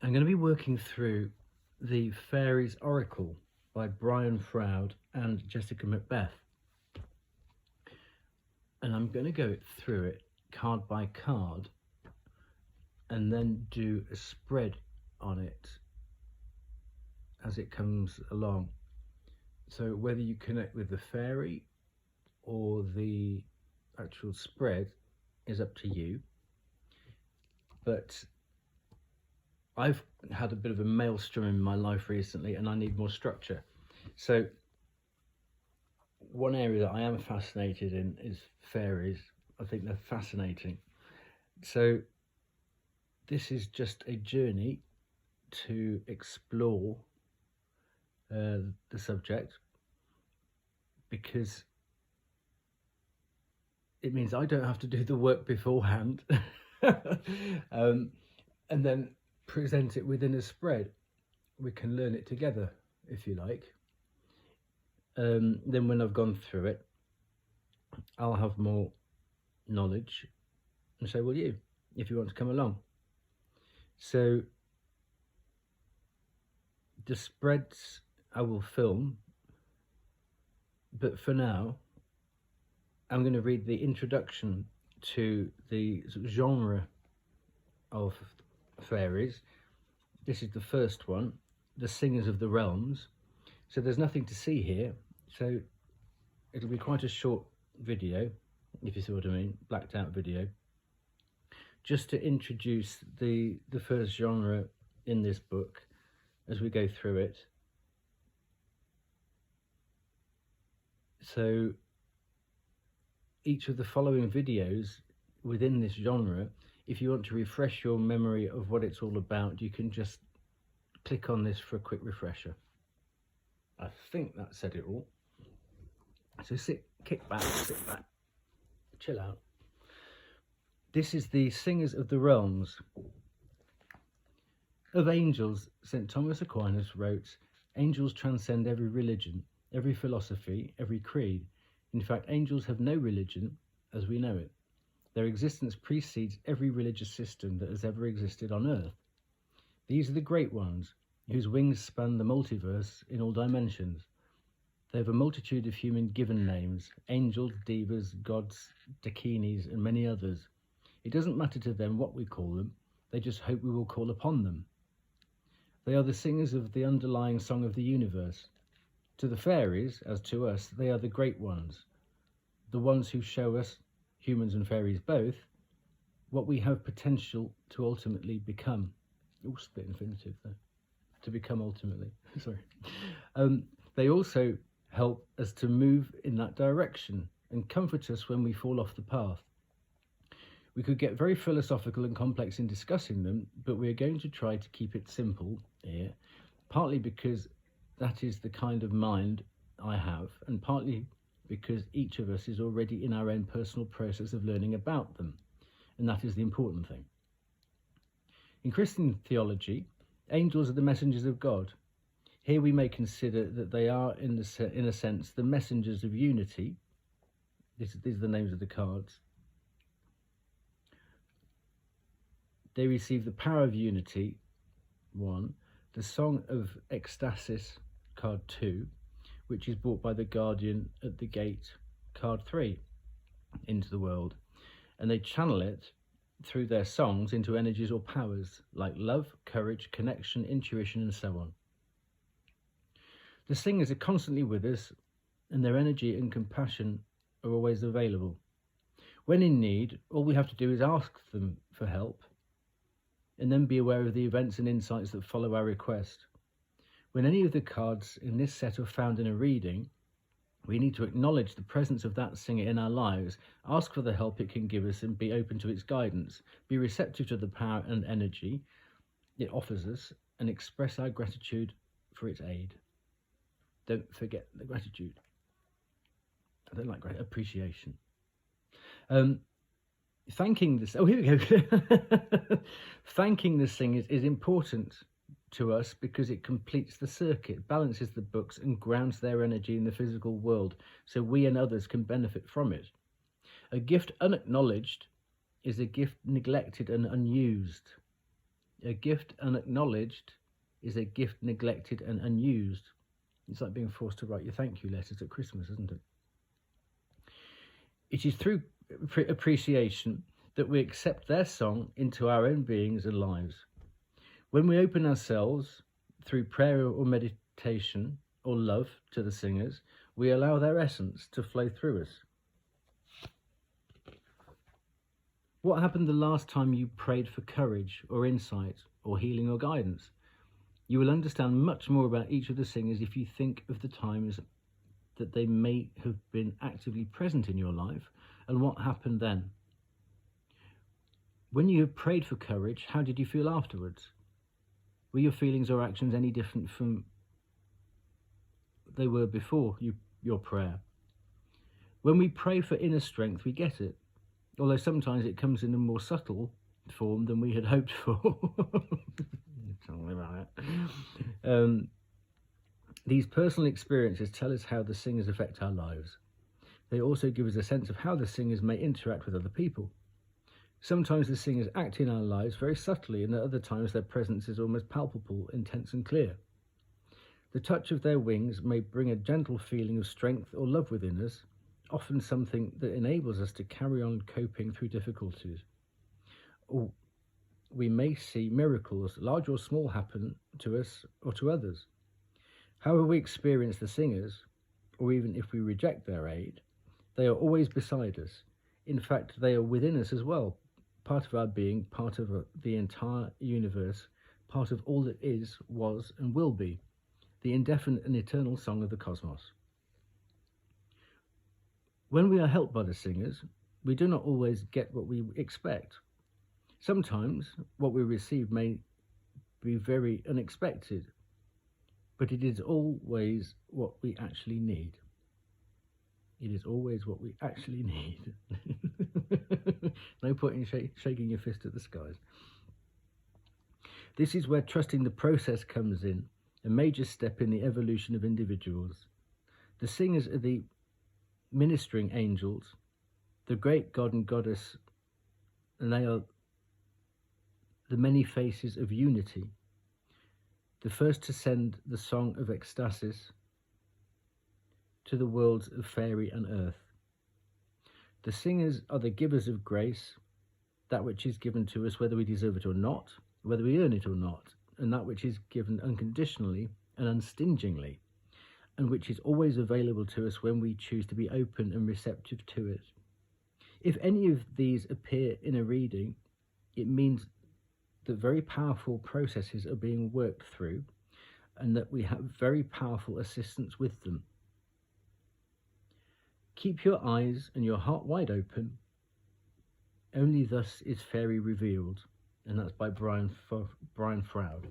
I'm going to be working through the Faerie's Oracle by Brian Froud and Jessica Macbeth. And I'm going to go through it card by card and then do a spread on it as it comes along. So whether you connect with the fairy or the actual spread is up to you. But I've had a bit of a maelstrom in my life recently and I need more structure. So one area that I am fascinated in is fairies. I think they're fascinating. So this is just a journey to explore the subject, because it means I don't have to do the work beforehand and then present it within a spread. We can learn it together, if you like. Then when I've gone through it, I'll have more knowledge, and so will you, if you want to come along. So the spreads I will film, but for now I'm going to read the introduction to the genre of fairies. This is the first one, the Singers of the Realms. So there's nothing to see here, so it'll be quite a short video, if you see what I mean, blacked out video, just to introduce the first genre in this book as we go through it. So each of the following videos within this genre, if you want to refresh your memory of what it's all about, you can just click on this for a quick refresher. I think that said it all. So kick back, sit back, chill out. This is the Singers of the Realms. Of angels, St. Thomas Aquinas wrote, "Angels transcend every religion, every philosophy, every creed. In fact, angels have no religion as we know it. Their existence precedes every religious system that has ever existed on earth. These are the great ones, whose wings span the multiverse in all dimensions. They have a multitude of human given names, angels, devas, gods, dakinis, and many others. It doesn't matter to them what we call them, they just hope we will call upon them. They are the singers of the underlying song of the universe. To the fairies, as to us, they are the great ones, the ones who show us, humans and fairies both, what we have potential to ultimately become." Oh, split infinitive there. To become ultimately, sorry. They also help us to move in that direction and comfort us when we fall off the path. We could get very philosophical and complex in discussing them, but we're going to try to keep it simple here, partly because that is the kind of mind I have, and partly because each of us is already in our own personal process of learning about them, and that is the important thing. In Christian theology, angels are the messengers of God. Here we may consider that they are, in a sense, the messengers of unity. These are the names of the cards. They receive the power of unity, 1, the song of ecstasis, card 2, which is brought by the guardian at the gate, card 3, into the world, and they channel it through their songs into energies or powers like love, courage, connection, intuition, and so on. The singers are constantly with us, and their energy and compassion are always available. When in need, all we have to do is ask them for help, and then be aware of the events and insights that follow our request. When any of the cards in this set are found in a reading, we need to acknowledge the presence of that singer in our lives, ask for the help it can give us, and be open to its guidance, be receptive to the power and energy it offers us, and express our gratitude for its aid. Don't forget the gratitude. I don't like appreciation. Thanking this. Oh, here we go. Thanking the singers is important to us because it completes the circuit, balances the books, and grounds their energy in the physical world, so we and others can benefit from it. A gift unacknowledged is a gift neglected and unused. A gift unacknowledged is a gift neglected and unused. It's like being forced to write your thank you letters at Christmas, isn't it? It is through appreciation that we accept their song into our own beings and lives. When we open ourselves through prayer or meditation or love to the singers, we allow their essence to flow through us. What happened the last time you prayed for courage or insight or healing or guidance? You will understand much more about each of the singers if you think of the times that they may have been actively present in your life and what happened then. When you have prayed for courage, how did you feel afterwards? Were your feelings or actions any different from they were before your prayer? When we pray for inner strength, we get it, although sometimes it comes in a more subtle form than we had hoped for. Tell me about it. These personal experiences tell us how the singers affect our lives. They also give us a sense of how the singers may interact with other people. Sometimes the singers act in our lives very subtly, and at other times their presence is almost palpable, intense and clear. The touch of their wings may bring a gentle feeling of strength or love within us, often something that enables us to carry on coping through difficulties. Or we may see miracles, large or small, happen to us or to others. However we experience the singers, or even if we reject their aid, they are always beside us. In fact, they are within us as well, part of our being, part of the entire universe, part of all that is, was, and will be, the indefinite and eternal song of the cosmos. When we are helped by the singers, we do not always get what we expect. Sometimes what we receive may be very unexpected, but it is always what we actually need. It is always what we actually need. No point in shaking your fist at the skies. This is where trusting the process comes in, a major step in the evolution of individuals. The singers are the ministering angels, the great god and goddess, and they are the many faces of unity, the first to send the song of ecstasis to the worlds of Faerie and earth. The singers are the givers of grace, that which is given to us whether we deserve it or not, whether we earn it or not, and that which is given unconditionally and unstingingly, and which is always available to us when we choose to be open and receptive to it. If any of these appear in a reading, it means that very powerful processes are being worked through and that we have very powerful assistance with them. Keep your eyes and your heart wide open. Only thus is Faerie revealed. And that's by Brian Froud.